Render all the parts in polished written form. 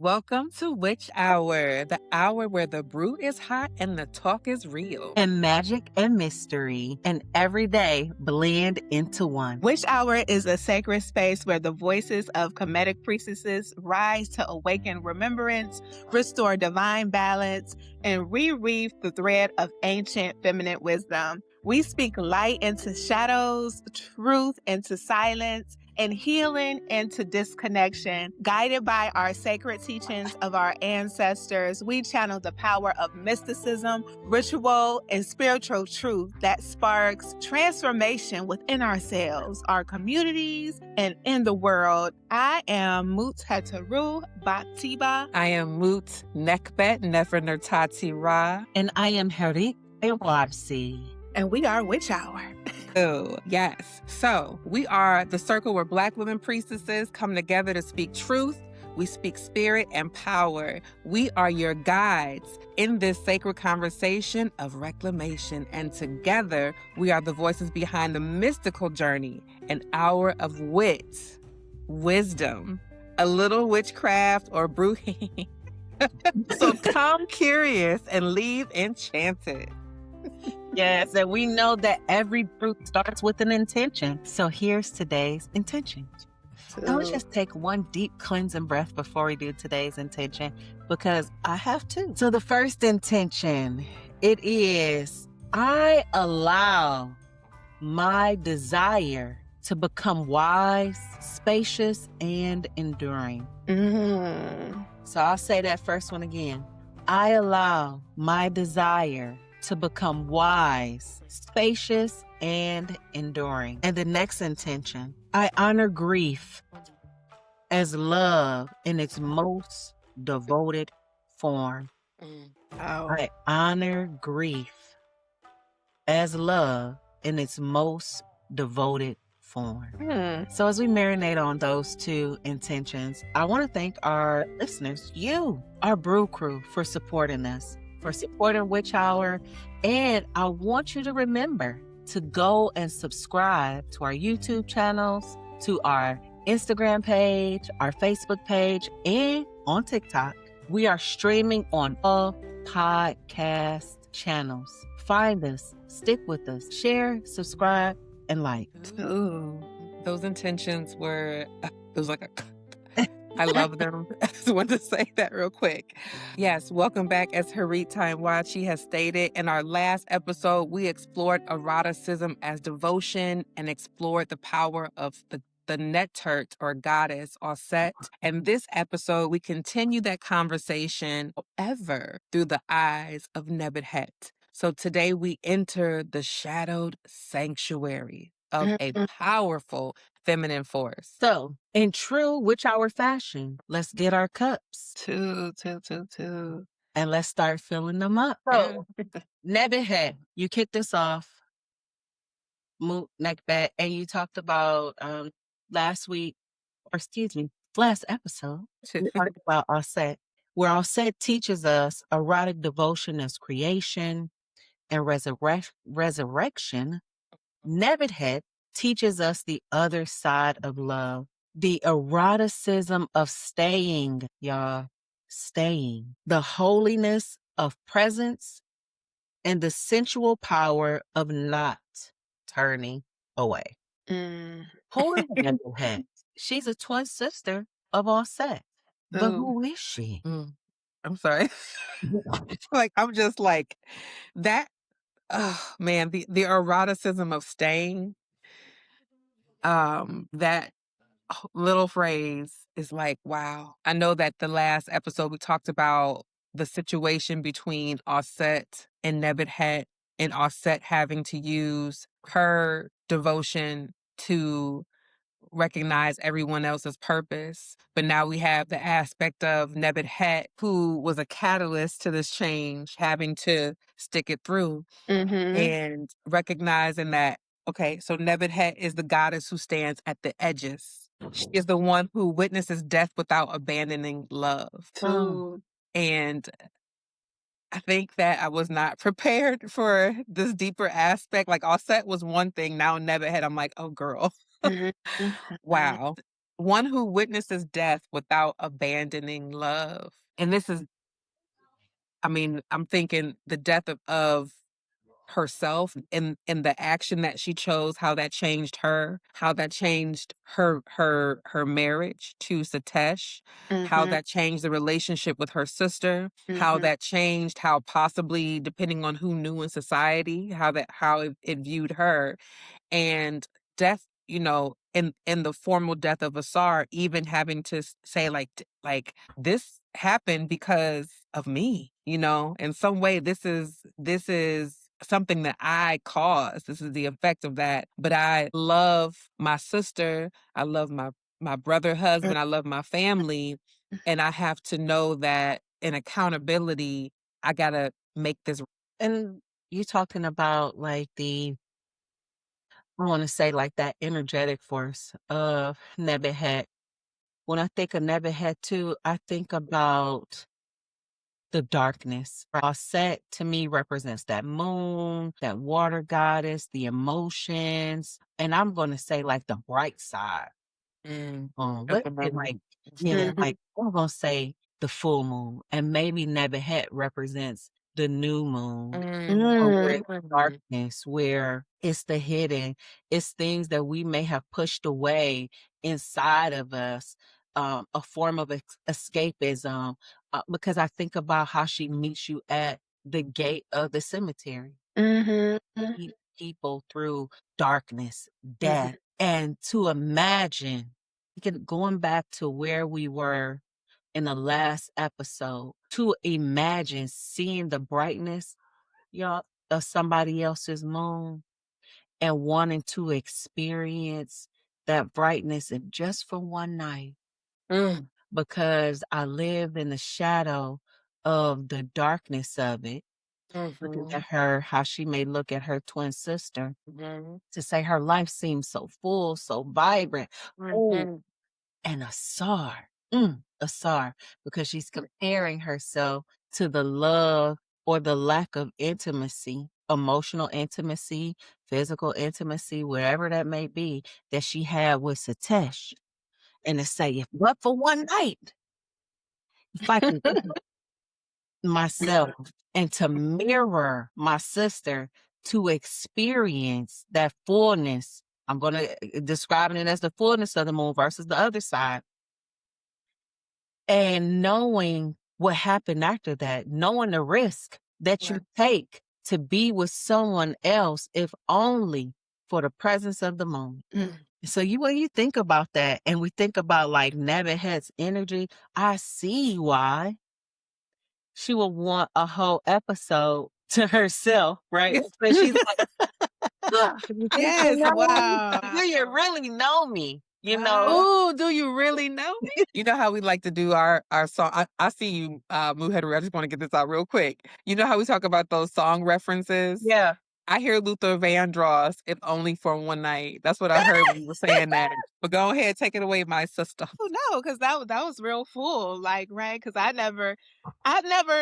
Welcome to Witch Hour, the hour where the brew is hot and the talk is real. And magic and mystery and every day blend into one. Witch Hour is a sacred space where the voices of comedic priestesses rise to awaken remembrance, restore divine balance, and reweave the thread of ancient feminine wisdom. We speak light into shadows, truth into silence, and healing into disconnection. Guided by our sacred teachings of our ancestors, we channel the power of mysticism, ritual, and spiritual truth that sparks transformation within ourselves, our communities, and in the world. I am Muteteru Batiba. I am Mut Nekbet Nefernertati Ra. And I am Erotic Devotion. And we are Witch Hour. Oh, yes. So we are the circle where Black women priestesses come together to speak truth. We speak spirit and power. We are your guides in this sacred conversation of reclamation. And together, we are the voices behind the mystical journey, an hour of wit, wisdom, a little witchcraft or brewing. So come curious and leave enchanted. Yes, and we know that every fruit starts with an intention. So here's today's intention. Now let's just take one deep cleansing breath before we do today's intention, because I have to. So the first intention, it is, I allow my desire to become wise, spacious, and enduring. So I'll say that first one again. I allow my desire to become wise, spacious, and enduring. And the next intention, I honor grief as love in its most devoted form. I honor grief as love in its most devoted form. So as we marinate on those two intentions, I want to thank our listeners, you, our brew crew, for supporting us, for supporting Witch Hour. And I want you to remember to go and subscribe to our YouTube channels, to our Instagram page, our Facebook page, and on TikTok. We are streaming on all podcast channels. Find us, stick with us, share, subscribe, and like. Ooh, those intentions were, it was like a... I love them. I just wanted to say that real quick. Yes, welcome back. As Harit Taimwachi has stated, in our last episode, we explored eroticism as devotion and explored the power of the Netet or goddess Nbt. And this episode, we continue that conversation ever through the eyes of Nbt Het. So today we enter the shadowed sanctuary of a powerful feminine force. So, in true Witch Hour fashion, let's get our cups. Two. And let's start filling them up. So, Nbt Het, you kicked us off, Moot Nekbet, and you talked about last episode, we talked about Nbt, where Nbt teaches us erotic devotion as creation and resurrection. Nbt Het teaches us the other side of love, the eroticism of staying, y'all, staying, the holiness of presence, and the sensual power of not turning away. Who is Nbt Het? She's a twin sister of Nbt. But who is she? I'm sorry. I'm just like that. Oh man, the eroticism of staying. That little phrase is like, wow. I know that the last episode we talked about the situation between Nbt and Nbt Het, and Nbt having to use her devotion to recognize everyone else's purpose. But now we have the aspect of Nbt Het, who was a catalyst to this change, having to stick it through and recognizing that, okay, so Nbt Het is the goddess who stands at the edges. She is the one who witnesses death without abandoning love. And I think that I was not prepared for this deeper aspect. Like Nbt was one thing. Now Nbt Het, I'm like, oh girl. Wow. one who witnesses death without abandoning love. And this is, I mean, I'm thinking the death of herself and the action that she chose, how that changed her, how that changed her marriage to Satesh, how Mm-hmm. that changed the relationship with her sister, how Mm-hmm. that changed how possibly, depending on who knew in society, how it viewed her. And death, in the formal death of Asar, even having to say like this happened because of me, in some way. This is something that I caused. This is the effect of that. But I love my sister. I love my brother husband. I love my family. And I have to know that in accountability, I gotta make this. And you talking about like I want to say like that energetic force of Nebuchadnezzar. When I think of Nebuchadnezzar too, I think about the darkness. Set to me represents that moon, that water goddess, the emotions, and I'm going to say like the bright side. Of Let's the say like, moment. yeah, Mm-hmm. like I'm gonna say the full moon, and maybe Nebuchadnezzar represents the new moon, or where it's Mhm. darkness, where it's the hidden, it's things that we may have pushed away inside of us, a form of escapism. Because I think about how she meets you at the gate of the cemetery, Mm-hmm. lead people through darkness, Mm-hmm. death, and to imagine, going back to where we were in the last episode, to imagine seeing the brightness, y'all, of somebody else's moon and wanting to experience that brightness and just for one night, Mm. because I lived in the shadow of the darkness of it, looking Mhm. at her, how she may look at her twin sister, Mhm. to say her life seems so full, so vibrant. Oh, Mhm. and Asar, because she's comparing herself to the love or the lack of intimacy, emotional intimacy, physical intimacy, wherever that may be, that she had with Satesh. And to say, if but for one night, if I can give myself and to mirror my sister, to experience that fullness. I'm going to describe it as the fullness of the moon versus the other side. And knowing what happened after that, knowing the risk that you Right. take to be with someone else, if only for the presence of the moon. Mm. So when you think about that, and we think about like Nebuchadnezzar's energy, I see why she would want a whole episode to herself, right? But she's like, "Ugh, do you Yes. know me? Do you Wow. really know me? You know?" Wow. Oh, do you really know me? You know how we like to do our song. I see you, Muhedru. I just want to get this out real quick. You know how we talk about those song references? Yeah. I hear Luther Vandross, if only for one night. That's what I heard when you were saying that. But go ahead, take it away, my sister. Oh no, because that was real full, like, right? Because I never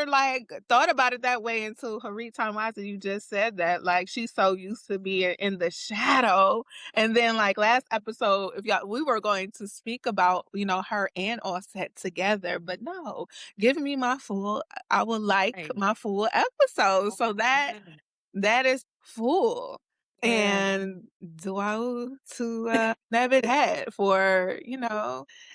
like thought about it that way until Harit Tamasa, you just said that. Like, she's so used to being in the shadow. And then like last episode, if y'all we were going to speak about, her and Offset together, but no, give me my full I would like Right. my full episode. So that is full. Yeah. And dua to Nbt Het for,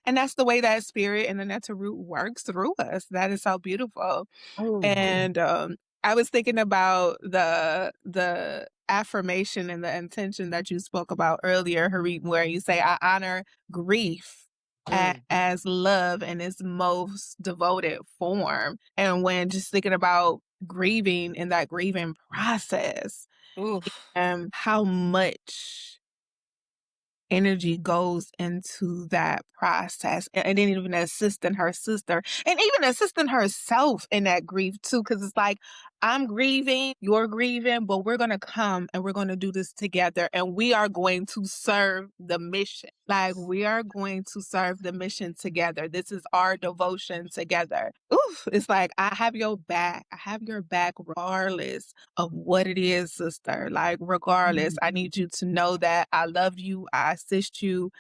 and that's the way that spirit and the Netta root works through us. That is so beautiful. Oh, And I was thinking about the affirmation and the intention that you spoke about earlier, Harit, where you say, I honor grief Mm. as love in its most devoted form. And when just thinking about grieving in that grieving process, Oof. how much energy goes into that process, and then even assisting her sister and even assisting herself in that grief too, because it's like I'm grieving, you're grieving, but we're going to come and we're going to do this together and we are going to serve the mission. Like we are going to serve the mission together. This is our devotion together. Oof, it's like I have your back. I have your back regardless of what it is, sister. Like regardless, I need you to know that I love you, I assist you,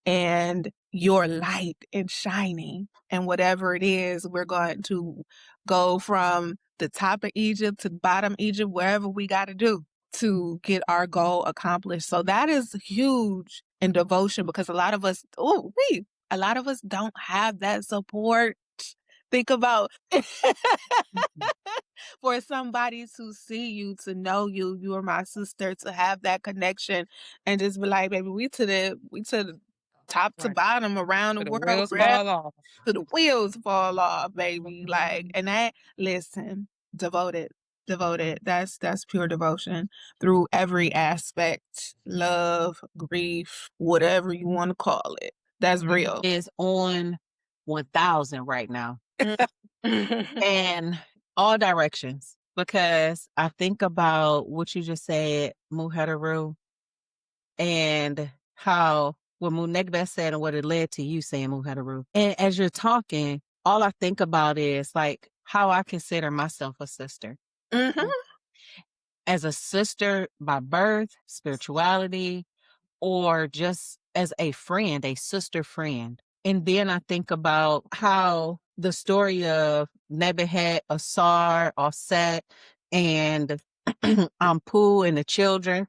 and your light and shining. And whatever it is, we're going to go from the top of Egypt to bottom Egypt, wherever we got to do to get our goal accomplished. So that is huge in devotion because a lot of us, a lot of us don't have that support. Think about for somebody to see you, to know you, you are my sister, to have that connection and just be like, baby, we to the top to Right. bottom around the The world, wheels around fall off. to the wheels fall off, baby. Like, and that, listen, devoted, devoted. That's pure devotion through every aspect, love, grief, whatever you want to call it. That's real. Is on 1,000 right now. And all directions. Because I think about what you just said, Muhadaru, and how what Munegbeh said and what it led to you saying Muhadaru. And as you're talking, all I think about is like how I consider myself a sister. Mhm. As a sister by birth, spirituality, or just as a friend, a sister friend. And then I think about how the story of Nebuchadnezzar, Asar, Offset, and Ampu and the children,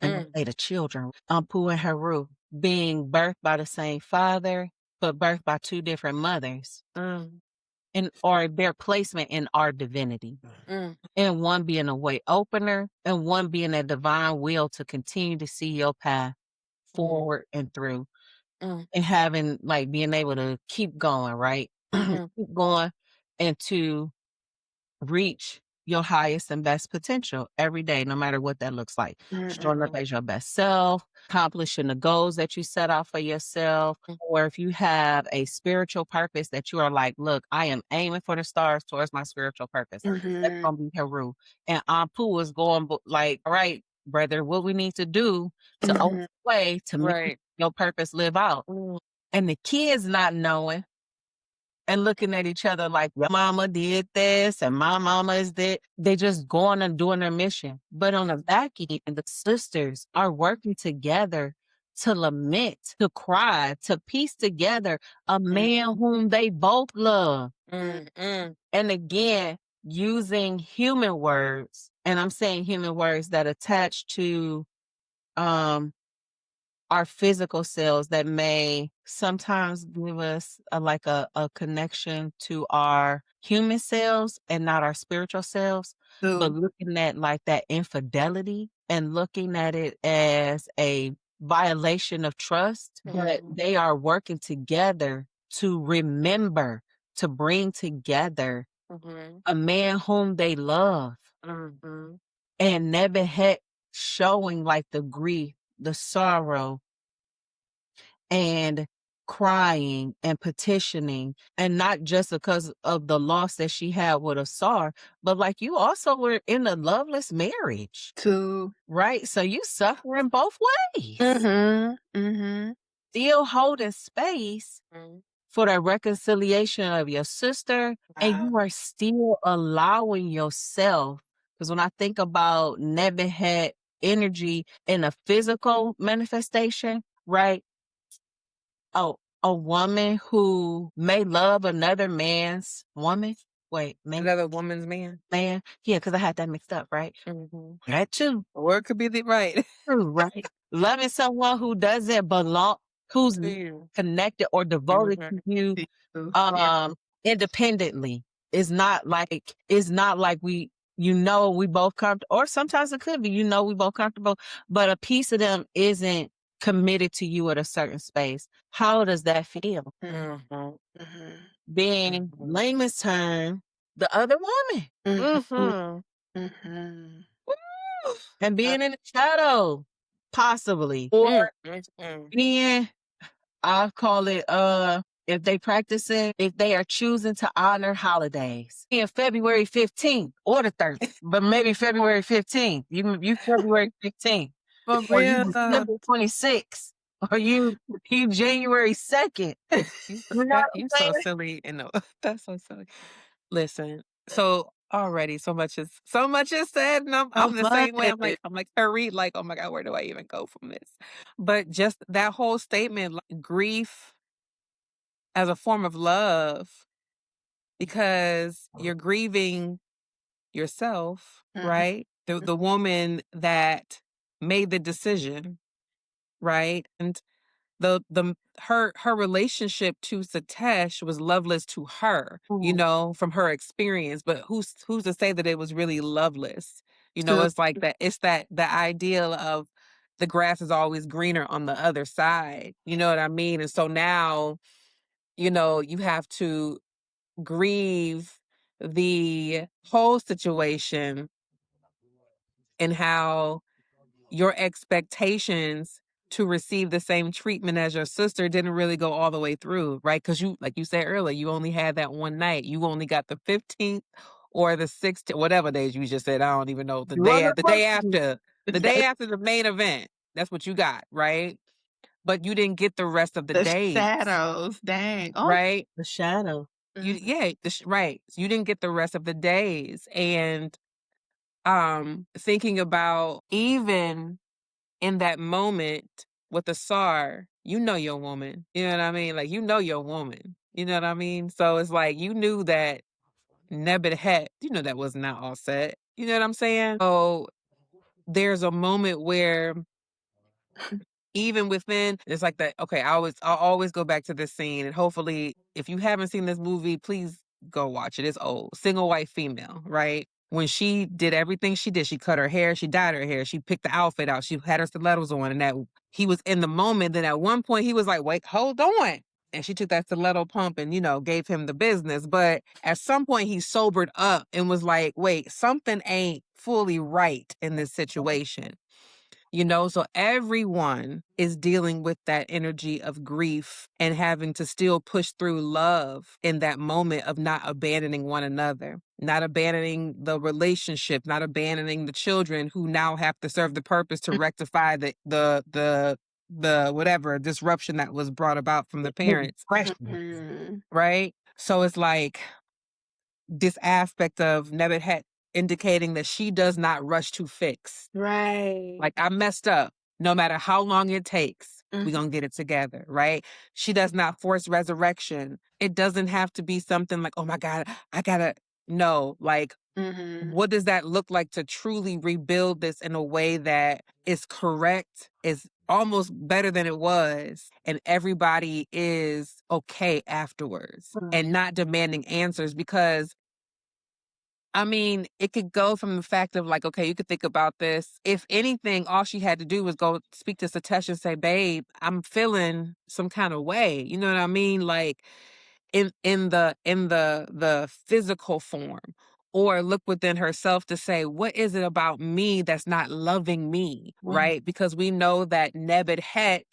and say the children, Ampu and Haru, being birthed by the same father, but birthed by two different mothers, and or their placement in our divinity. And one being a way opener, and one being a divine will to continue to see your path forward and through, and having like being able to keep going, right? Keep going and to reach your highest and best potential every day, no matter what that looks like. Showing up as your best self, accomplishing the goals that you set out for yourself, or if you have a spiritual purpose that you are like, look, I am aiming for the stars towards my spiritual purpose. That's gonna be Heru. And Ampu is going like, all right, brother, what we need to do to open the way to make Right. your purpose live out. And the kids not knowing and looking at each other like, your mama did this and my mama is that. They just going and doing their mission. But on the back end, the sisters are working together to lament, to cry, to piece together a man whom they both love. And again, using human words, and I'm saying human words that attach to our physical selves that may sometimes give us a connection to our human selves and not our spiritual selves. But looking at like that infidelity and looking at it as a violation of trust, but they are working together to remember, to bring together a man whom they love. And Nebuchadnezzar showing like the grief, the sorrow, and crying and petitioning, and not just because of the loss that she had with Asar, but like you also were in a loveless marriage, Too. right? So you suffering both ways, Mm-hmm. still holding space for the reconciliation of your sister, and you are still allowing yourself. Because when I think about Nebuchadnezzar energy in a physical manifestation, right? Oh, a woman who may love another man's woman. Wait, man, Another woman's man. man. Yeah, because I had that mixed up, right? That too. Or it could be the right. True, right? Loving someone who doesn't belong, who's To you. connected or devoted to you, independently is not like we we both comfortable, or sometimes it could be we both comfortable, but a piece of them isn't committed to you at a certain space. How does that feel? Being layman's term, the other woman, and being in the shadow, possibly, or being, I'll call it if they practice it, if they are choosing to honor holidays in February 15th or the 30th, but maybe February 15th, you February 15th, For or you real though. December 26th, or you January 2nd. You You know what you I'm so saying? silly and no, that's so silly. Listen, so already so much is said, and I'm So the much. same way. I'm like I read like, oh my God, where do I even go from this? But just that whole statement, like grief as a form of love, because you're grieving yourself, Mhm. right? The woman that made the decision, right? And the her relationship to Satesh was loveless to her, from her experience. But who's to say that it was really loveless? True. It's like that. It's that the ideal of the grass is always greener on the other side. You know what I mean? And so now, you have to grieve the whole situation and how your expectations to receive the same treatment as your sister didn't really go all the way through, right? Because you, like you said earlier, you only had that one night. You only got the 15th or the 16th, whatever days you just said. I don't even know. The day after the main event. That's what you got, right? But you didn't get the rest of the The days, shadows, dang. Oh, right? The shadow. You, mhm. yeah, right. So you didn't get the rest of the days, and thinking about even in that moment with the SAR, your woman. You know what I mean? Like, your woman. You know what I mean? So it's like you knew that Nebet Het, that was not all set. You know what I'm saying? So there's a moment where even within, it's like that. Okay, I'll always go back to this scene, and hopefully if you haven't seen this movie, please go watch it. It's old. Single white female, right? When she did everything she did, she cut her hair, she dyed her hair, she picked the outfit out, she had her stilettos on, and that he was in the moment. Then at one point he was like, wait, hold on. And she took that stiletto pump and, gave him the business. But at some point he sobered up and was like, wait, something ain't fully right in this situation. So everyone is dealing with that energy of grief and having to still push through love in that moment of not abandoning one another, not abandoning the relationship, not abandoning the children who now have to serve the purpose to rectify the whatever disruption that was brought about from the parents, Mhm. right? So it's like this aspect of Nebet Het indicating that she does not rush to fix. Right. Like, I messed up. No matter how long it takes, we're Mhm. going to get it together, right? She does not force resurrection. It doesn't have to be something like, oh my God, I gotta. No, like, Mhm. what does that look like to truly rebuild this in a way that is correct, is almost better than it was, and everybody is okay afterwards and not demanding answers? Because I mean, it could go from the fact of like, okay, you could think about this. If anything, all she had to do was go speak to Satesh and say, babe, I'm feeling some kind of way. You know what I mean? Like in the physical form. Or look within herself to say, what is it about me that's not loving me? Right? Because we know that Nebet Het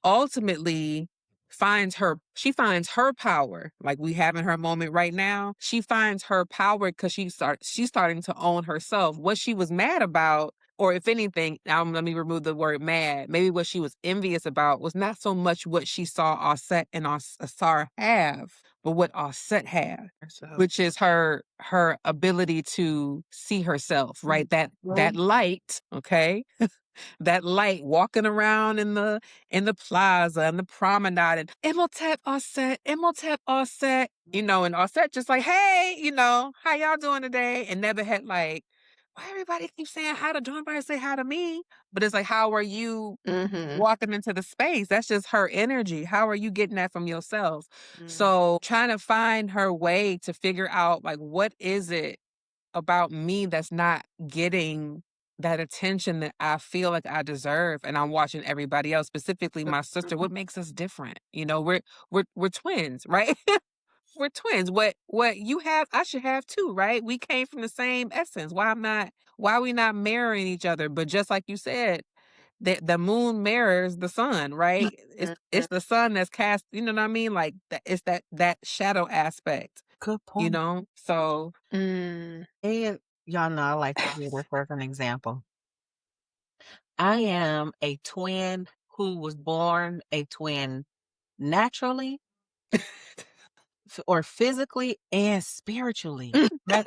ultimately she finds her power, like we have in her moment right now. She finds her power because she's starting to own herself. What she was mad about, or if anything, let me remove the word mad, maybe what she was envious about was not so much what she saw Offset and Asar have, but what Offset had, which is her ability to see herself, right? That light, okay? That light walking around in the plaza and the promenade and Imhotep Offset, and Offset just like, hey, how y'all doing today? And Never had like, why everybody keep saying hi to, don't everybody say hi to me? But it's like, how are you Mhm. walking into the space? That's just her energy. How are you getting that from yourself? Mm. So trying to find her way to figure out like, what is it about me that's not getting that attention that I feel like I deserve, and I'm watching everybody else, specifically my sister. What makes us different? We're twins, right? We're twins. What you have, I should have too, right? We came from the same essence. Why are we not mirroring each other? But just like you said, the moon mirrors the sun, right? It's the sun that's cast, you know what I mean? Like that it's that shadow aspect, Good you point. know? So Mm. And y'all know I like to give this as an example. I am a twin who was born a twin naturally or physically and spiritually. That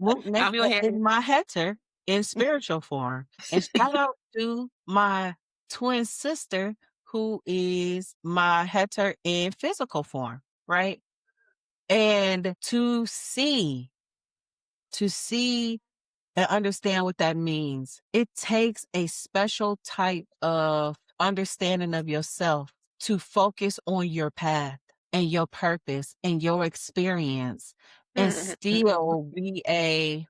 I'm Nebula here. is my heter in spiritual form. And shout out to my twin sister who is my heter in physical form, right? And to see and understand what that means, it takes a special type of understanding of yourself to focus on your path and your purpose and your experience and still be a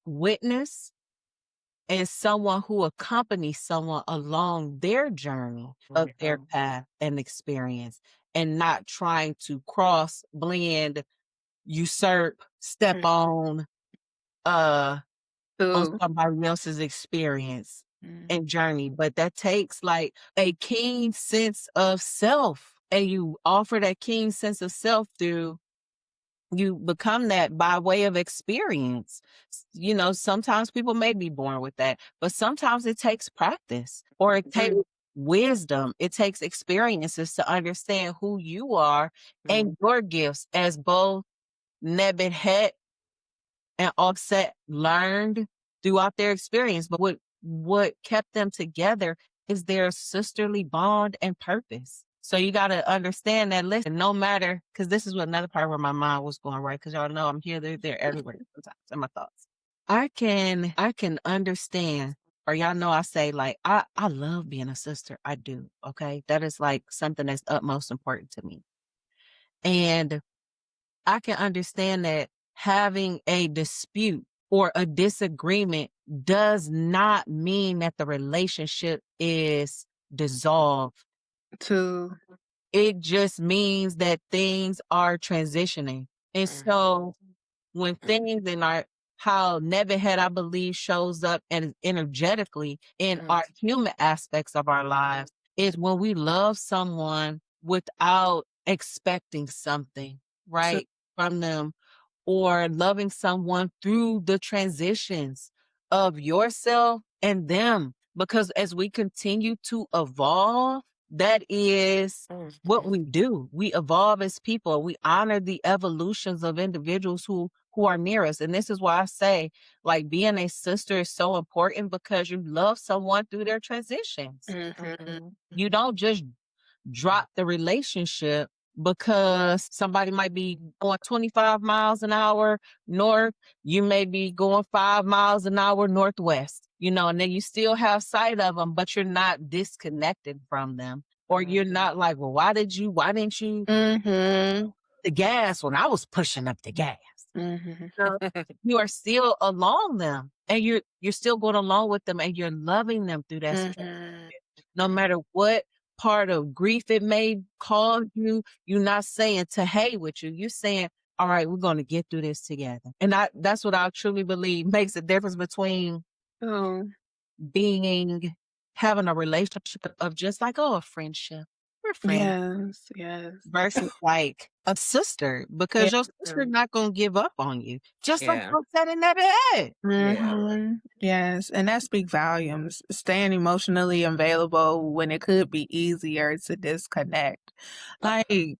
witness and someone who accompanies someone along their journey of their path and experience and not trying to cross, blend, usurp, step uh on Ooh. somebody else's experience Mm. and journey, but that takes like a keen sense of self. And you offer that keen sense of self through you become that by way of experience. You know, sometimes people may be born with that, but sometimes it takes practice or it takes wisdom. It takes experiences to understand who you are and your gifts as both Nebet Het and Offset learned throughout their experience. But what kept them together is their sisterly bond and purpose. So you got to understand that, listen, no matter, because this is what another part where my mind was going, right? Because y'all know I'm here, there, everywhere sometimes in my thoughts. I can understand, or y'all know I say like, I love being a sister. I do. Okay. That is like something that's utmost important to me. And I can understand that having a dispute or a disagreement does not mean that the relationship is dissolved. To It just means that things are transitioning. And so when things in our how Neverhead, I believe, shows up and energetically in our human aspects of our lives is when we love someone without expecting something, to right, from them, or loving someone through the transitions of yourself and them. Because as we continue to evolve, that is what we do. We evolve as people. We honor the evolutions of individuals who are near us. And this is why I say, like, being a sister is so important because you love someone through their transitions. You don't just drop the relationship because somebody might be going 25 miles an hour north. You may be going 5 miles an hour northwest, you know, and then you still have sight of them, but you're not disconnected from them. Or you're not like, well, why didn't you the gas when I was pushing up the gas? So you are still along them and you're still going along with them and you're loving them through that no matter what part of grief it may cause you. You're not saying to hate with you. You're saying, all right, we're going to get through this together. And that's what I truly believe makes a difference between Oh, having a relationship of just like, oh, a friendship. We're friends. yes. Versus like a sister, Yeah. because your sister's not going to give up on you. Just like Yeah. I said in that head. Yes, and that speaks volumes. Staying emotionally available when it could be easier to disconnect. Like, it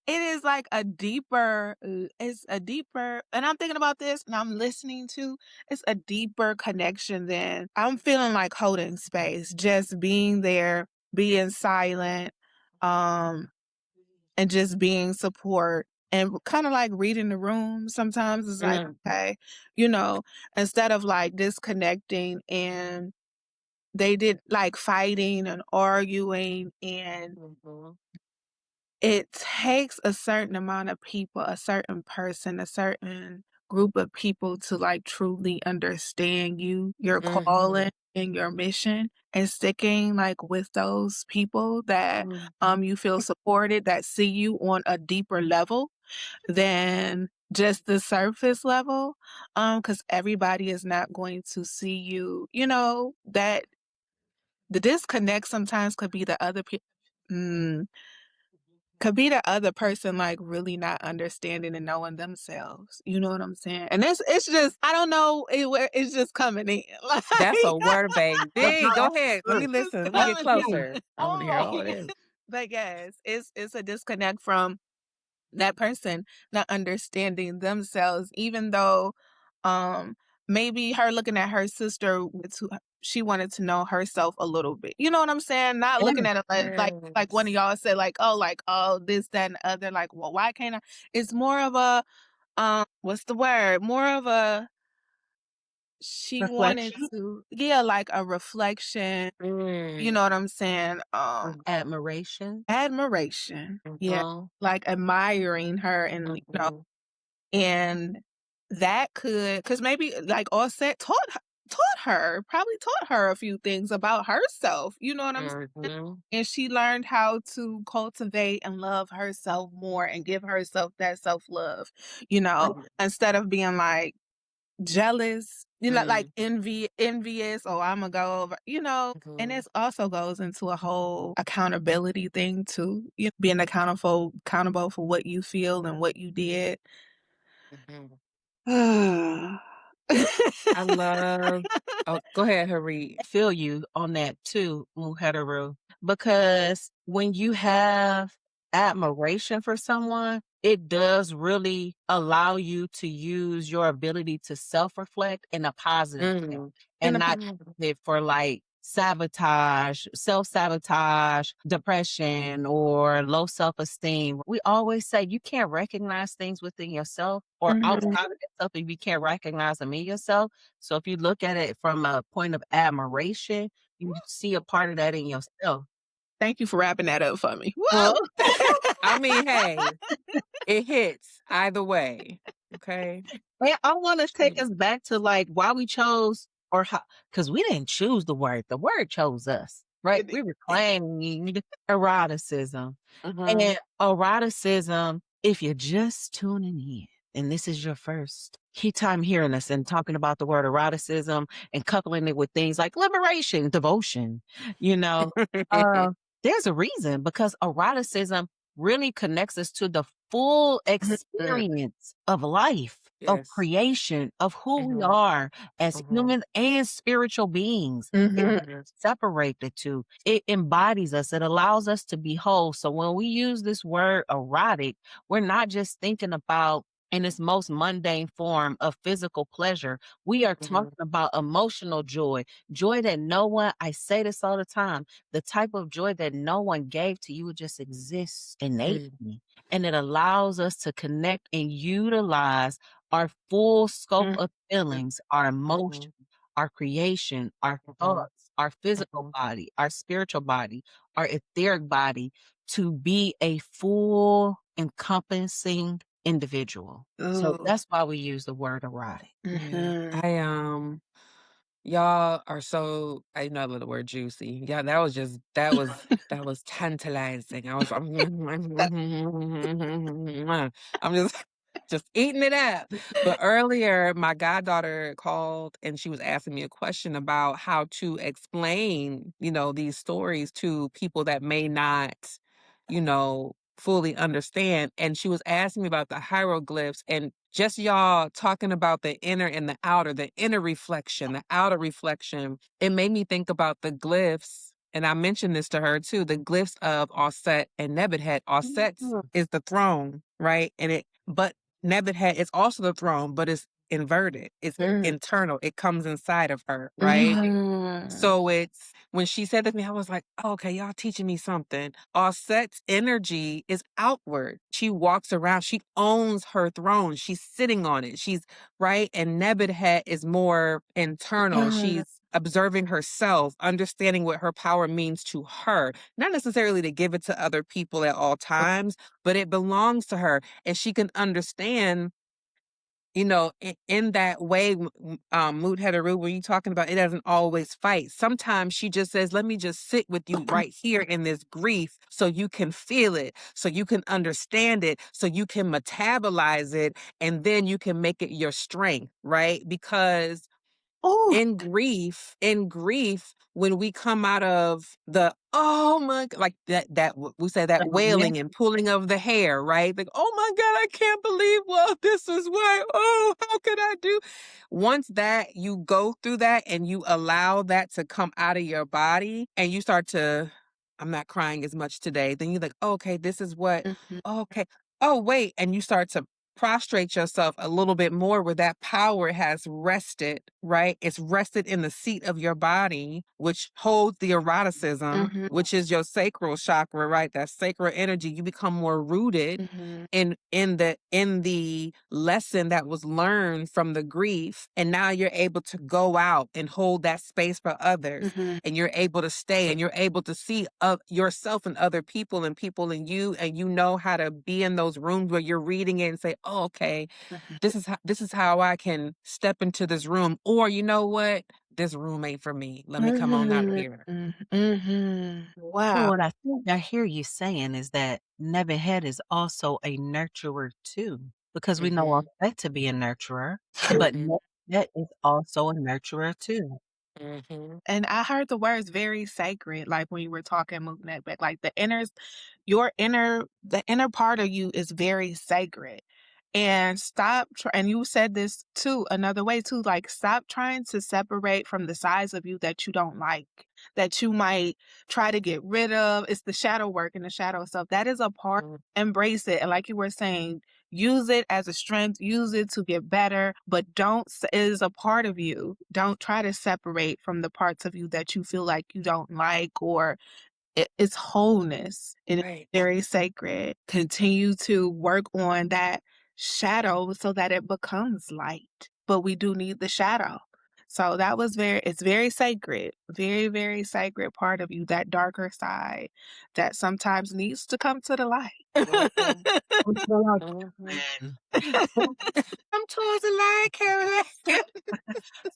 is like it's a deeper, and I'm thinking about this and I'm listening to, it's a deeper connection than I'm feeling like holding space, just being there, being silent, um, and just being support and kind of like reading the room. Sometimes it's like, okay, instead of like disconnecting and they did like fighting and arguing, and it takes a certain amount of people, a certain person, a certain group of people to like truly understand you, your calling and your mission, and sticking like with those people that you feel supported, that see you on a deeper level than just the surface level, because everybody is not going to see you, that the disconnect sometimes could be the other people. Could be the other person, like, really not understanding and knowing themselves. You know what I'm saying? And it's just, I don't know, it's just coming in. Like, That's a word, baby. Go ahead. Let me it's just listen. Let me get coming in. closer. I want to hear all of this. But yes, it's a disconnect from that person not understanding themselves, even though um maybe her looking at her sister with who she wanted to know herself a little bit. You know what I'm saying? Not looking at it like one of Yes. y'all said, like, oh, this, that, and the other, like, well, why can't I? It's more of a what's the word? More of a, she wanted Reflection, to, yeah, like a reflection, you Mm. know what I'm saying? admiration. Admiration. Yeah. Mhm. Like admiring her, and Mhm. and that could, because maybe like Offset probably taught her a few things about herself. You know what I'm saying? Mhm. And she learned how to cultivate and love herself more and give herself that self-love, instead of being like jealous, like Mm. envious, oh, I'm gonna go over, and Mhm. it also goes into a whole accountability thing too. Being accountable for what you feel and what you did. Mhm. I I love. Oh, go ahead, Hareed. I feel you on that too, Muhetaru, because when you have admiration for someone, it does really allow you to use your ability to self-reflect in a positive way In and the not Bible. use it for like sabotage, self-sabotage, depression, or low self-esteem. We always say you can't recognize things within yourself or Mhm. outside of yourself if you can't recognize them in yourself. So if you look at it from a point of admiration, you see a part of that in yourself. Thank you for wrapping that up for me. Oh. Woo! I mean, hey, it hits either way. Okay. And I want to take Shoot. us back to like why we chose or how, because we didn't choose the word chose us, right? It We reclaimed eroticism. Mhm. And eroticism, if you're just tuning in, and this is your first key time hearing us and talking about the word eroticism and coupling it with things like liberation, devotion, you know, uh, there's a reason because eroticism really connects us to the full Mhm. experience of life, of Yes. creation, of who we Mhm. are as Mhm. human and spiritual beings. It Mhm. doesn't separate the two. It embodies us. It allows us to be whole. So when we use this word erotic, we're not just thinking about in its most mundane form of physical pleasure. We are Mhm. talking about emotional joy, joy that no one, I say this all the time, the type of joy that no one gave to you, it just exists Mm. innately. And it allows us to connect and utilize our full scope Mhm. of feelings, our emotions, Mhm. our creation, our Mhm. thoughts, our physical Mhm. body, our spiritual body, our etheric body to be a full encompassing individual. So Ooh. that's why we use the word erotic. Yeah. Mhm. Y'all are so, I know the word juicy. Yeah, that was tantalizing. That I'm just eating it up. But earlier my goddaughter called and she was asking me a question about how to explain, these stories to people that may not, fully understand. And she was asking me about the hieroglyphs and just y'all talking about the inner and the inner reflection, the outer reflection. It made me think about the glyphs. And I mentioned this to her too, the glyphs of Osset and Nebuchadnezzar. Osset is the throne, right? But Nebuchadnezzar is also the throne, but it's inverted. It's Mhm. internal. It comes inside of her, right? Mhm. So it's when she said that to me, I was like, oh, okay, y'all teaching me something. Osset's energy is outward. She walks around, she owns her throne. She's sitting on it. She's right. And Nebuchadnezzar is more internal. Mhm. She's observing herself, understanding what her power means to her, not necessarily to give it to other people at all times, but it belongs to her. And she can understand in that way, Mood Heteru, when you talking about it doesn't always fight. Sometimes she just says, let me just sit with you right here in this grief so you can feel it, so you can understand it, so you can metabolize it, and then you can make it your strength, right? Because Oh, in grief, when we come out of the, oh my like that we say that Yeah. wailing and pulling of the hair, right? Like, oh my god, I can't believe, well, this is why, oh, how could I do? Once that you go through that and you allow that to come out of your body and you start to, I'm not crying as much today, then you're like, oh, okay, this is what, mhm, okay, oh wait, and you start to prostrate yourself a little bit more where that power has rested, right? It's rested in the seat of your body, which holds the eroticism, mhm, which is your sacral chakra, right? That sacral energy. You become more rooted mhm, in the lesson that was learned from the grief. And now you're able to go out and hold that space for others. mhm, And you're able to stay and you're able to see yourself and other people and people in you, and you know how to be in those rooms where you're reading it and say, oh, okay, mhm, this is how I can step into this room. Or you know what? This room ain't for me. Let me come on out of mhm, here. mhm. So Wow. what I think I hear you saying is that Neverhead is also a nurturer too, because we know Hmm. Offset to be a nurturer, but Hmm. Neverhead is also a nurturer too. Hmm. And I heard the words very sacred, like when you were talking, moving back, like the inner part of you is very sacred. And and you said this too, another way too, like stop trying to separate from the sides of you that you don't like, that you might try to get rid of. It's the shadow work and the shadow self. That is a part. Embrace it. And like you were saying, use it as a strength, use it to get better, but it is a part of you. Don't try to separate from the parts of you that you feel like you don't like, or it's wholeness and it's Right. very sacred. Continue to work on that shadow so that it becomes light. But we do need the shadow. So it's very sacred, very, very sacred part of you, that darker side that sometimes needs to come to the Mhm. light. Mhm. And Come towards the light, Caroline.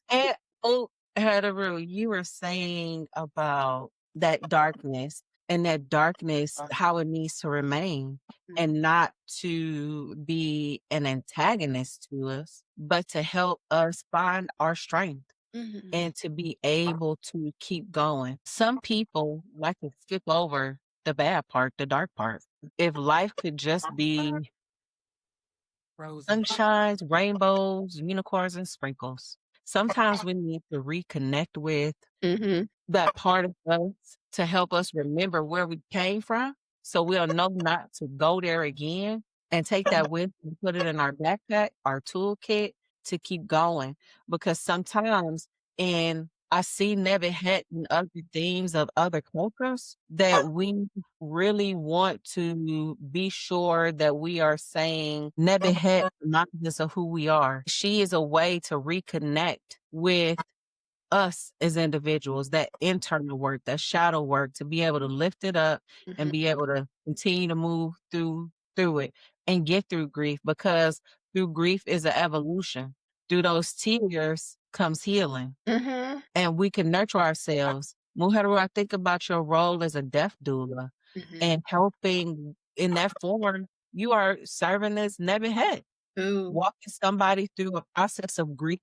and oh, Haru, you were saying about that darkness and that darkness, how it needs to remain and not to be an antagonist to us, but to help us find our strength Mhm. and to be able to keep going. Some people like to skip over the bad part, the dark part. If life could just be Roses. sunshines, rainbows, unicorns, and sprinkles, sometimes we need to reconnect with Mhm. that part of us to help us remember where we came from so we'll know not to go there again and take that with and put it in our backpack, our toolkit to keep going. Because sometimes, and I see never had in other themes of other cultures that we really want to be sure that we are saying never had reminders of who we are. She is a way to reconnect with us as individuals, that internal work, that shadow work, to be able to lift it up and Mhm. be able to continue to move through it and get through grief, because through grief is an evolution. Through those tears comes healing, Mhm. and we can nurture ourselves. Mujeru, I think about your role as a death doula Mhm. and helping in that form. You are serving as Nebuchadnezzar, Ooh. walking somebody through a process of grief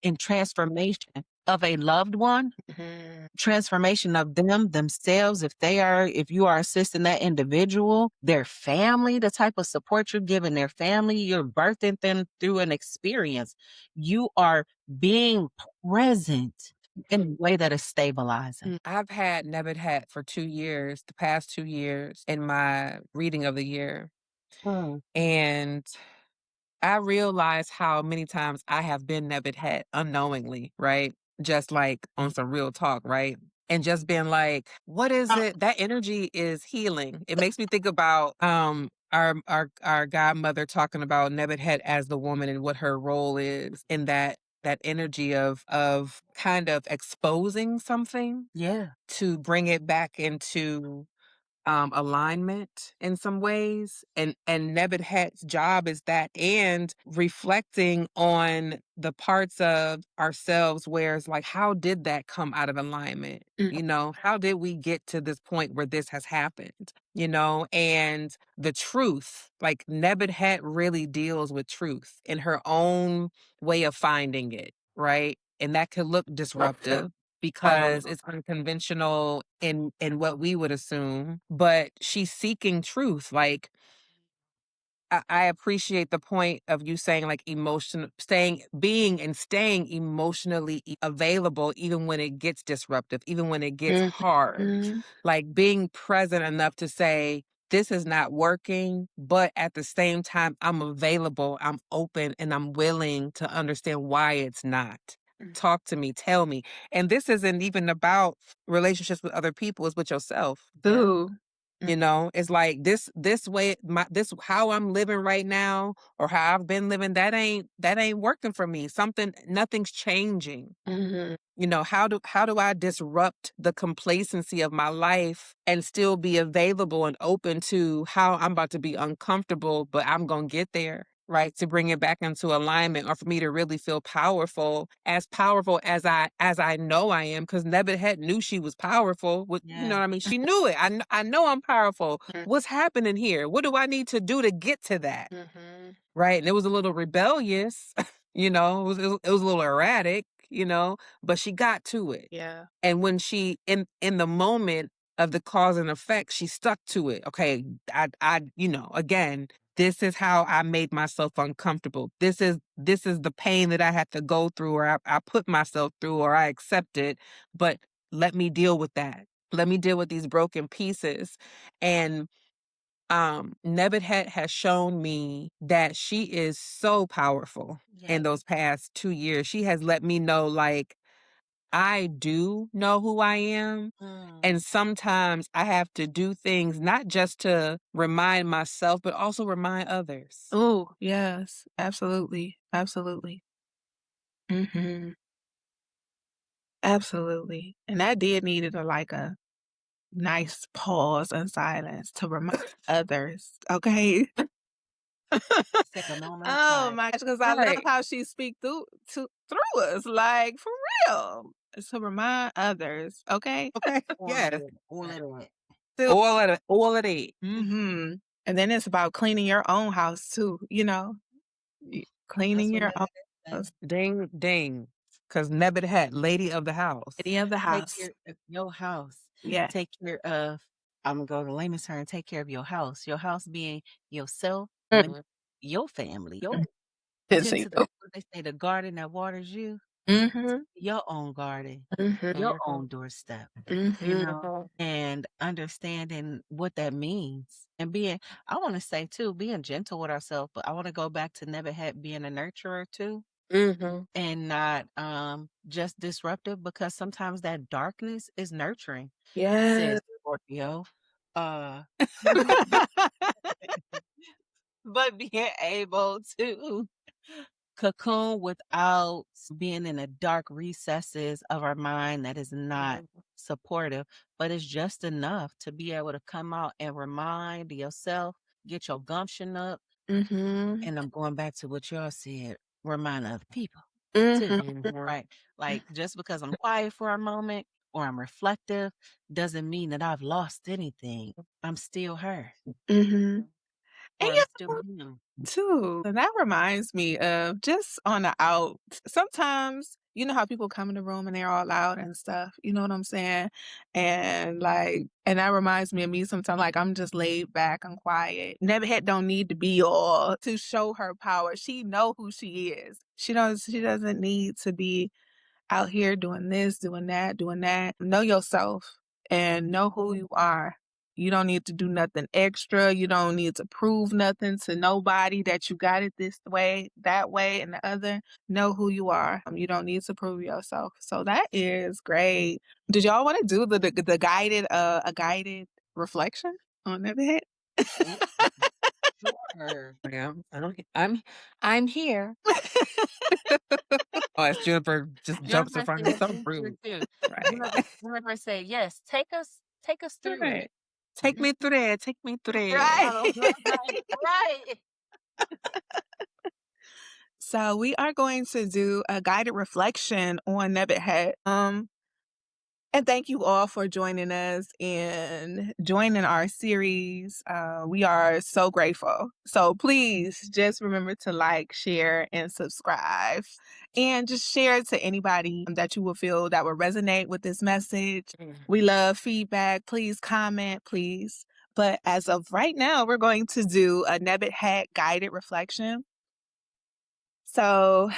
and transformation of a loved one, Mhm. transformation of themselves, if you are assisting that individual, their family, the type of support you're giving their family, you're birthing them through an experience. You are being present in a way that is stabilizing. I've had Nebet Het for 2 years, the past 2 years, in my reading of the year. Mm. And I realize how many times I have been Nebet Het unknowingly, right? Just like on some real talk, right? And just been like, what is it? That energy is healing. It makes me think about our godmother talking about Nebet Het as the woman and what her role is in that energy of kind of exposing something Yeah. to bring it back into alignment in some ways, and Nebet Het's job is that, and reflecting on the parts of ourselves where it's like, how did that come out of alignment? How did we get to this point where this has happened? And the truth, like Nebet Het really deals with truth in her own way of finding it, right? And that could look disruptive because it's unconventional in what we would assume, but she's seeking truth. Like, I appreciate the point of you saying, like, staying emotionally available even when it gets disruptive, even when it gets hard. Like being present enough to say, this is not working, but at the same time, I'm available, I'm open, and I'm willing to understand why it's not. Talk to me, tell me. And this isn't even about relationships with other people, it's with yourself. Ooh. It's like this way, this how I'm living right now, or how I've been living, that ain't working for me. Nothing's changing. How do I disrupt the complacency of my life and still be available and open to how I'm about to be uncomfortable, but I'm gonna get there, right? To bring it back into alignment, or for me to really feel powerful as I know I am, because Nebet Het knew she was powerful. You know what I mean? She knew it. I know I'm powerful. What's happening here? What do I need to do to get to that? Right? And it was a little rebellious, it was a little erratic, but she got to it. Yeah. And when she in the moment of the cause and effect, she stuck to it. Okay, I again, this is how I made myself uncomfortable. This is the pain that I had to go through, or I put myself through, or I accept it. But let me deal with that. Let me deal with these broken pieces. And Nebet Het has shown me that she is so powerful in those past 2 years. She has let me know, like, I do know who I am. And sometimes I have to do things not just to remind myself, but also remind others. Oh, yes, absolutely. Absolutely. Absolutely. And that did needed a nice pause and silence to remind others. Okay. Take a moment of Oh quiet. my gosh, because I love Right. how she speak through us, like for real. To remind others, okay? Okay. All of Yes. it. All of it. All of it. And then it's about cleaning your own house too, cleaning That's what your own Nebet said. house. Ding, ding. Because Nebet Het, lady of the house. City of the Take house. care of your house. Yeah. Take care of, I'm going to go to layman's term, take care of your house. Your house being yourself, your family. Tend to what they say, the garden that waters you. Your own garden, your own doorstep, and understanding what that means. And I want to say too, being gentle with ourselves, but I want to go back to Never Had being a nurturer too, and not just disruptive, because sometimes that darkness is nurturing. Yes. Says Scorpio. Uh, but being able to cocoon without being in the dark recesses of our mind that is not supportive, but it's just enough to be able to come out and remind yourself, get your gumption up. And I'm going back to what y'all said, remind other people too, right? Like, just because I'm quiet for a moment or I'm reflective doesn't mean that I've lost anything. I'm still her, And or I'm still him. too. And that reminds me of just on the out. Sometimes, you know how people come in the room and they're all loud and stuff. You know what I'm saying? And and that reminds me of me sometimes, like I'm just laid back and quiet. Never had don't need to be all to show her power. She know who she is. She doesn't need to be out here doing this, doing that, doing that. Know yourself and know who you are. You don't need to do nothing extra. You don't need to prove nothing to nobody that you got it this way, that way, and the other. Know who you are. You don't need to prove yourself. So that is great. Did y'all want to do the guided a guided reflection on that? Sure. Yeah, I'm here. Oh, as Jennifer just jumps in Jennifer front of me, said so be here rude. too. Right. Jennifer said, yes, take us through Right. it. Take me through there. Take me through there. Right. Right. So we are going to do a guided reflection on Nbt Het. And thank you all for joining us and joining our series. We are so grateful. So please just remember to like, share, and subscribe. And just share it to anybody that you will feel that will resonate with this message. We love feedback. Please comment, please. But as of right now, we're going to do a Nbt Het guided reflection. So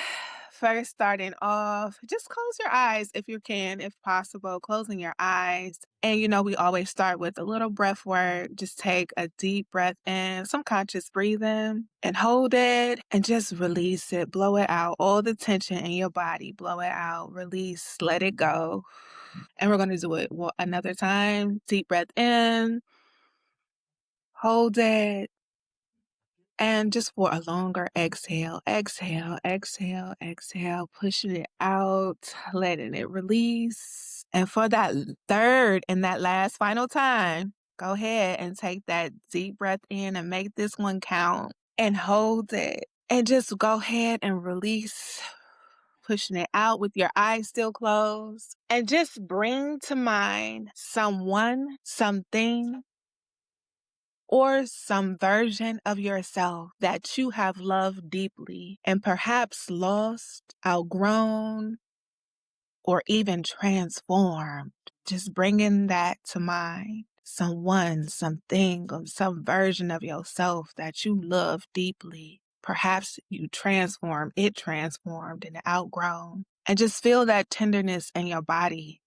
first, starting off, just close your eyes if you can, if possible, closing your eyes. And we always start with a little breath work. Just take a deep breath in, some conscious breathing, and hold it and just release it. Blow it out. All the tension in your body, blow it out, release, let it go. And we're going to do it another time. Deep breath in, hold it. And just for a longer exhale, exhale, exhale, exhale, pushing it out, letting it release. And for that third and that last final time, go ahead and take that deep breath in and make this one count and hold it. And just go ahead and release, pushing it out with your eyes still closed. And just bring to mind someone, something, or some version of yourself that you have loved deeply and perhaps lost, outgrown, or even transformed. Just bringing that to mind. Someone, something, or some version of yourself that you love deeply. Perhaps you transformed, it transformed and outgrown. And just feel that tenderness in your body.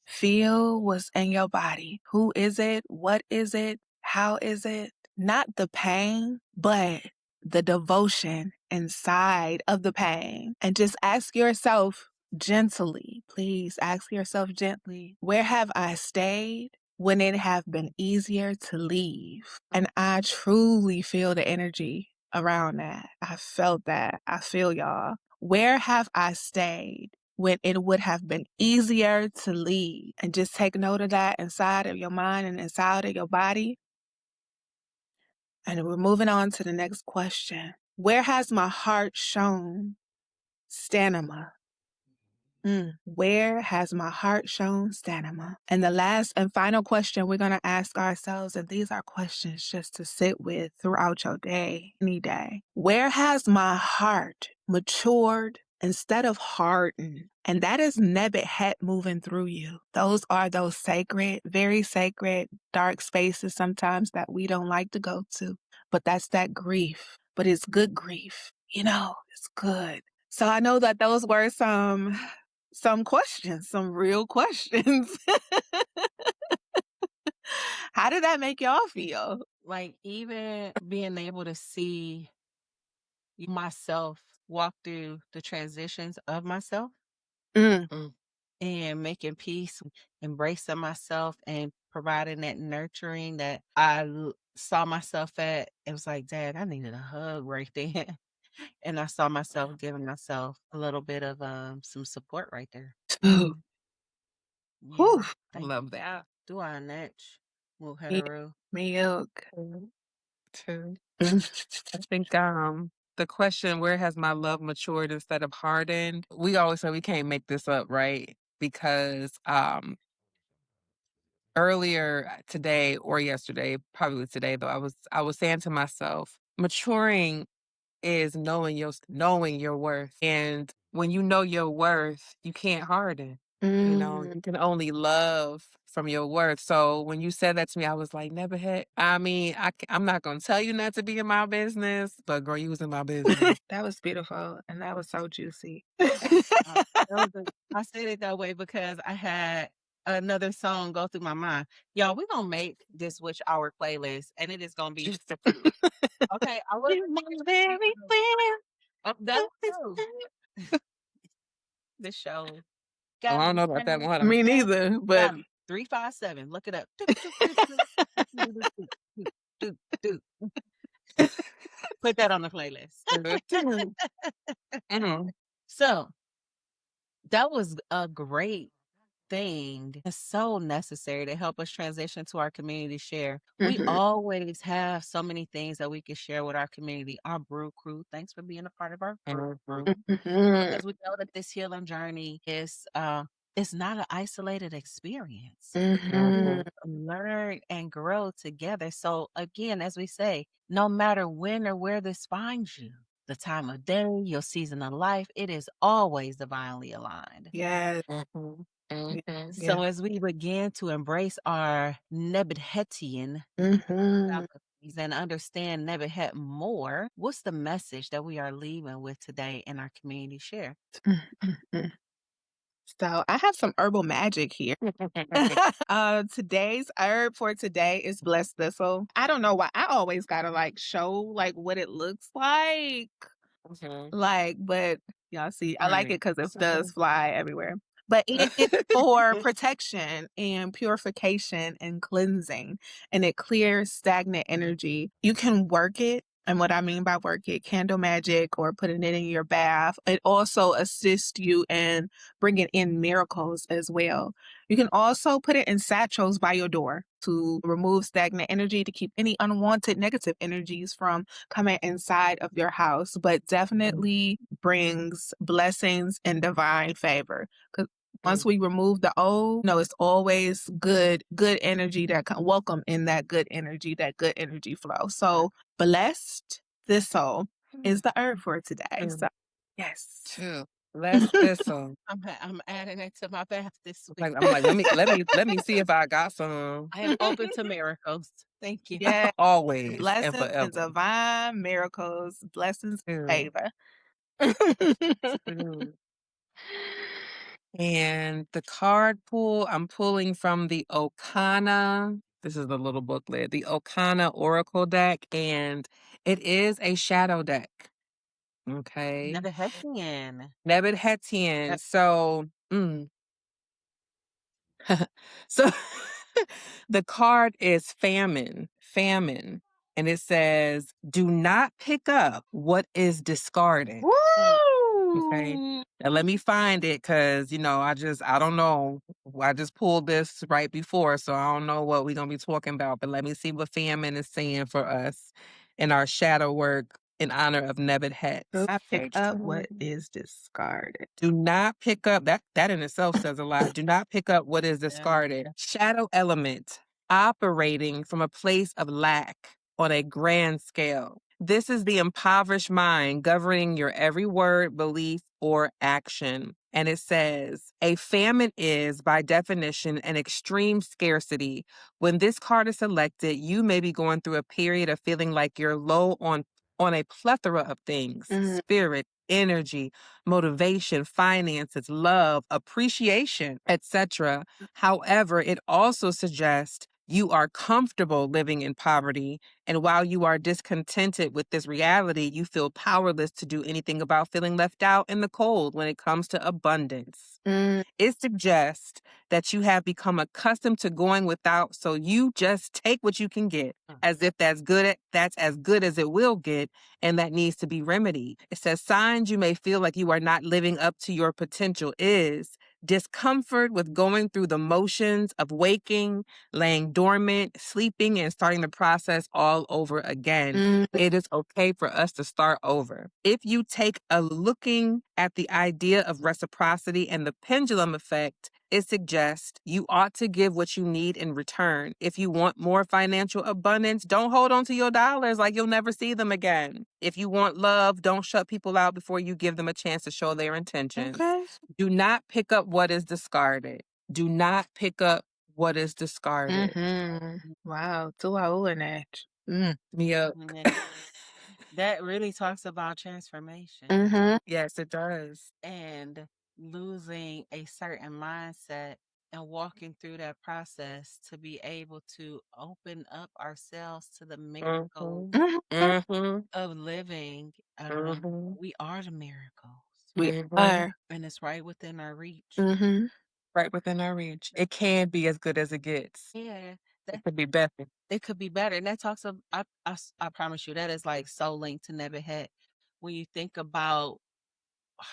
Feel what's in your body. Who is it? What is it? How is it? Not the pain, but the devotion inside of the pain. And just ask yourself gently, please ask yourself gently, where have I stayed when it have been easier to leave? And I truly feel the energy around that. I felt that. I feel y'all. Where have I stayed when it would have been easier to leave? And just take note of that inside of your mind and inside of your body. And we're moving on to the next question. Where has my heart shown stamina? Where has my heart shown stamina? And the last and final question we're going to ask ourselves, and these are questions just to sit with throughout your day, any day. Where has my heart matured instead of hardened? And that is Nbt Het moving through you. Those are those sacred, very sacred, dark spaces sometimes that we don't like to go to. But that's that grief. But it's good grief. It's good. So I know that those were some questions, some real questions. How did that make y'all feel? Like, even being able to see myself walk through the transitions of myself and making peace, embracing myself, and providing that nurturing that I saw myself at. It was like, Dad, I needed a hug right there. And I saw myself giving myself a little bit of some support right there. Whew. Yeah. Love that. Dua Netch, Hetero. Milk. Too. I think the question, where has my love matured instead of hardened? We always say we can't make this up, right? Because earlier today or yesterday, probably today though, I was saying to myself, maturing is knowing your worth. And when you know your worth, you can't harden. You can only love from your worth. So when you said that to me, I was like, Never Het. I mean, I'm not going to tell you not to be in my business, but girl, you was in my business. That was beautiful. And that was so juicy. I said it that way because I had another song go through my mind. Y'all, we're going to make this Witch Hour playlist, and it is going to be just okay. I was very well. That too. The show. Oh, I don't know about that one. Me neither, but 357. Look it up. Put that on the playlist. So that was a great thing is so necessary to help us transition to our community share. We always have so many things that we can share with our community. Our brew crew, thanks for being a part of our brew crew. Because we know that this healing journey is it's not an isolated experience. We learn and grow together. So again, as we say, no matter when or where this finds you, the time of day, your season of life, it is always divinely aligned. Yes. Mhm. Mhm. Yeah. So as we begin to embrace our Nebethetian faculties and understand Nebehet more, what's the message that we are leaving with today in our community share? Mhm. So I have some herbal magic here. Today's herb for today is blessed thistle. I don't know why I always gotta like show like what it looks like. Mhm. Like, but y'all see, I like it Right. because it does So fly everywhere. But it is for protection and purification and cleansing, and it clears stagnant energy. You can work it. And what I mean by work it, candle magic or putting it in your bath. It also assists you in bringing in miracles as well. You can also put it in satchels by your door to remove stagnant energy, to keep any unwanted negative energies from coming inside of your house, but definitely brings blessings and divine favor. Because once we remove the old, it's always good energy that can welcome in that good energy flow. So blessed thistle is the herb for today. So yes. Two. Less thistle. I'm adding it to my bath this week. I'm like, let me see if I got some. I am open to miracles. Thank you. Yeah. Always and Blessings and forever. divine miracles, blessings and Two. favor. Two. And the card pull, I'm pulling from the Okana. This is the little booklet, the Okana Oracle deck, and it is a shadow deck. Okay. Nebehetian. Nebet So, so the card is famine, and it says, "Do not pick up what is discarded." Okay. Woo! Now let me find it because I don't know. I just pulled this right before, so I don't know what we're gonna be talking about. But let me see what famine is saying for us in our shadow work in honor of Nebet Het. I pick Page up what 20. is discarded. Do not pick up that in itself says a lot. Do not pick up what is Yeah. discarded. Shadow element operating from a place of lack on a grand scale. This is the impoverished mind governing your every word, belief, or action. And it says, a famine is, by definition, an extreme scarcity. When this card is selected, you may be going through a period of feeling like you're low on a plethora of things: spirit, energy, motivation, finances, love, appreciation, etc. However, it also suggests you are comfortable living in poverty. And while you are discontented with this reality, you feel powerless to do anything about feeling left out in the cold when it comes to abundance. It suggests that you have become accustomed to going without, so you just take what you can get, as if that's as good as it will get, and that needs to be remedied. It says signs you may feel like you are not living up to your potential is discomfort with going through the motions of waking, laying dormant, sleeping, and starting the process all over again. It is okay for us to start over. If you take a looking at the idea of reciprocity and the pendulum effect, it suggests you ought to give what you need in return. If you want more financial abundance, don't hold on to your dollars like you'll never see them again. If you want love, don't shut people out before you give them a chance to show their intentions. Okay. Do not pick up what is discarded. Do not pick up what is discarded. Wow. Tuaula Natch. Yuck. Yeah. That really talks about transformation Yes, it does. and losing a certain mindset and walking through that process to be able to open up ourselves to the miracle Mm-hmm. of living. Mm-hmm. We are the miracles, We Mm-hmm. are. and it's right within our reach. Right within our reach. It can be as good as it gets. Yeah, It that could be better. it could be better. And that talks of I promise you that is like so linked to Nebuchadnezzar. When you think about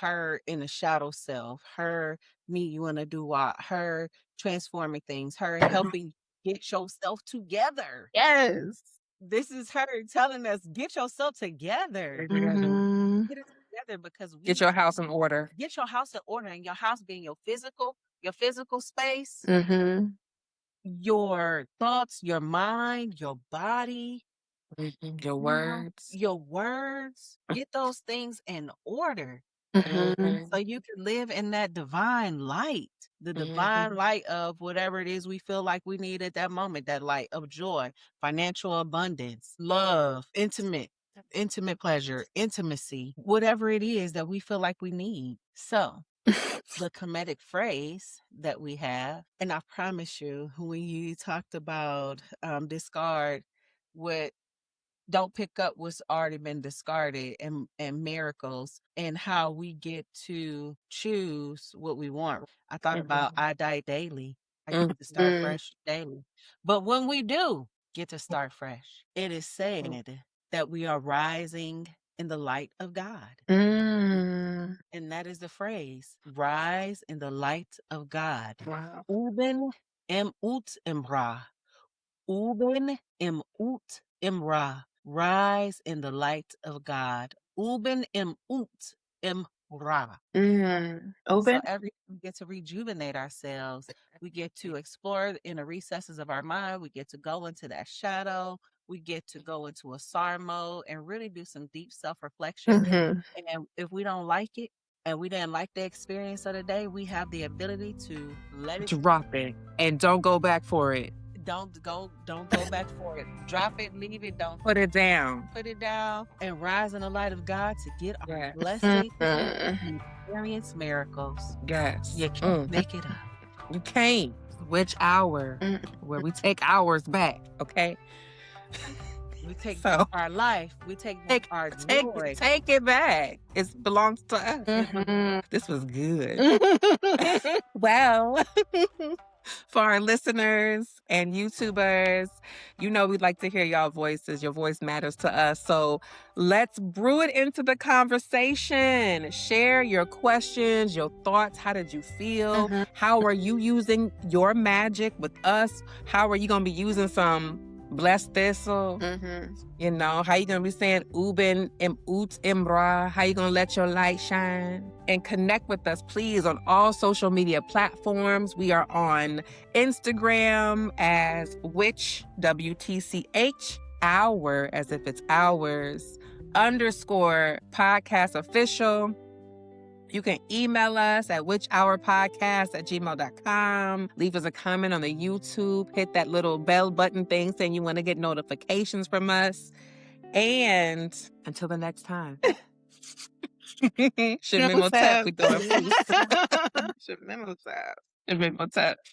her in a shadow self, her meet you in a doo-wop, her transforming things, her helping get yourself together. Yes. This is her telling us, get yourself together. Mhm. Get it together because Get your house in order. get your house in order, and your house being your physical space, Mhm. your thoughts, your mind, your body, Your you know, words. your words. Get those things in order Mhm. so you can live in that divine light, the divine light of whatever it is we feel like we need at that moment, that light of joy, financial abundance, love, intimate pleasure, intimacy, whatever it is that we feel like we need. So the comedic phrase that we have, and I promise you, when you talked about discard what don't pick up what's already been discarded, and miracles, and how we get to choose what we want. I thought about I die daily. I get to start fresh daily. But when we do get to start fresh, it is said that we are rising in the light of God. Mm. And that is the phrase, rise in the light of God. Wow. Uben em ut imra. Uben im ut imra. Rise in the light of God. Uben im ut imra. Mm. So Open. every we get to rejuvenate ourselves. We get to explore in the recesses of our mind. We get to go into that shadow. We get to go into a SAR mode and really do some deep self-reflection. Mhm. And if we don't like it and we didn't like the experience of the day, we have the ability to let it Drop it and don't go back for it. don't go back for it. Drop it, leave it, don't Put it down. put it down, and rise in the light of God to get our Yes. blessings Mhm. and experience miracles. Yes. You can't make it up. You can't. Which hour? Where we take hours back, okay? We take So- back our life. We take back our joy. Take it back. It belongs to us. Mhm. This was good. Well, for our listeners and YouTubers, you know we'd like to hear y'all voices. Your voice matters to us. So let's brew it into the conversation. Share your questions, your thoughts. How did you feel? Mhm. How are you using your magic with us? How are you going to be using some blessed thistle? Mhm. You know, how you gonna be saying Uben im ut imra? How you gonna let your light shine? And connect with us, please, on all social media platforms. We are on Instagram as Witch, WTCH, Hour, as if it's ours, _ podcast official. You can email us at witchhourpodcast@gmail.com. Leave us a comment on the YouTube. Hit that little bell button thing saying you want to get notifications from us. And until the next time. Shemimotep, we doing peace. Shemimotep. Shemimotep.